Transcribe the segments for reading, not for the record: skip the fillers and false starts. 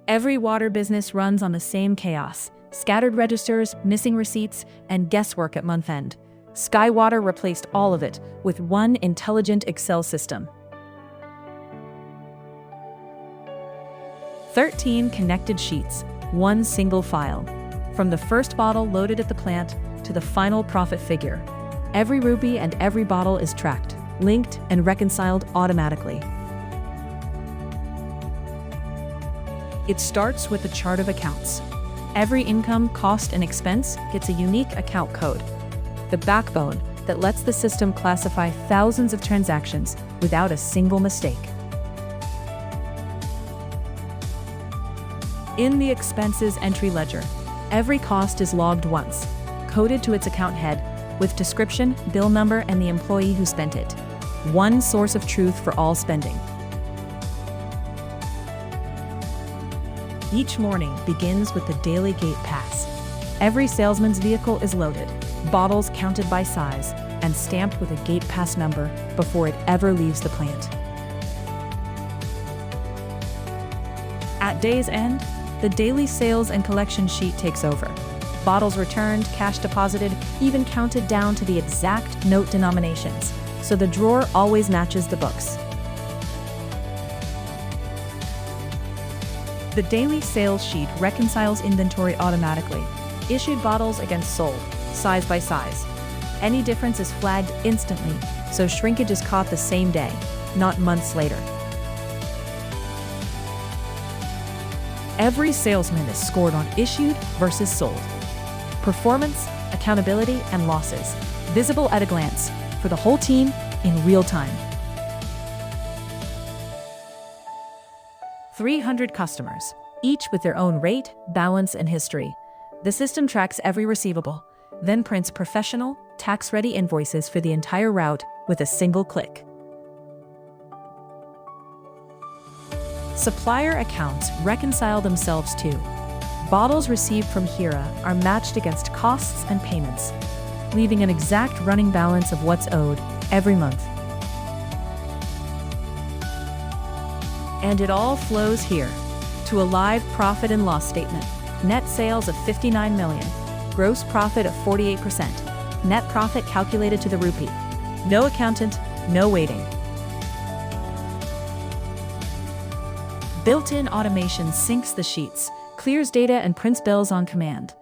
Every water business runs on the same chaos: scattered registers, missing receipts, and guesswork at month end. SkyWater replaced all of it with one intelligent Excel system. 13 connected sheets, one single file. From the first bottle loaded at the plant to the final profit figure, every rupee and every bottle is tracked, linked, and reconciled automatically. It starts with a chart of accounts. Every income, cost, and expense gets a unique account code, the backbone that lets the system classify thousands of transactions without a single mistake. In the expenses entry ledger, every cost is logged once, coded to its account head, with description, bill number, and the employee who spent it. One source of truth for all spending. Each morning begins with the daily gate pass. Every salesman's vehicle is loaded, bottles counted by size, and stamped with a gate pass number before it ever leaves the plant. At day's end, the daily sales and collection sheet takes over. Bottles returned, cash deposited, even counted down to the exact note denominations, so the drawer always matches the books. The daily sales sheet reconciles inventory automatically, issued bottles against sold, size by size. Any difference is flagged instantly, so shrinkage is caught the same day, not months later. Every salesman is scored on issued versus sold. Performance, accountability, and losses, visible at a glance, for the whole team in real time. 300 customers, each with their own rate, balance, and history. The system tracks every receivable, then prints professional, tax-ready invoices for the entire route with a single click. Supplier accounts reconcile themselves too. Bottles received from Hira are matched against costs and payments, leaving an exact running balance of what's owed every month. And it all flows here, to a live profit and loss statement. Net sales of 59 million, gross profit of 48%, net profit calculated to the rupee. No accountant, no waiting. Built-in automation syncs the sheets, clears data, and prints bills on command.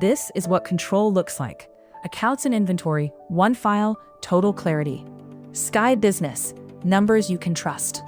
This is what control looks like. Accounts and inventory, one file, total clarity. Sky Business, numbers you can trust.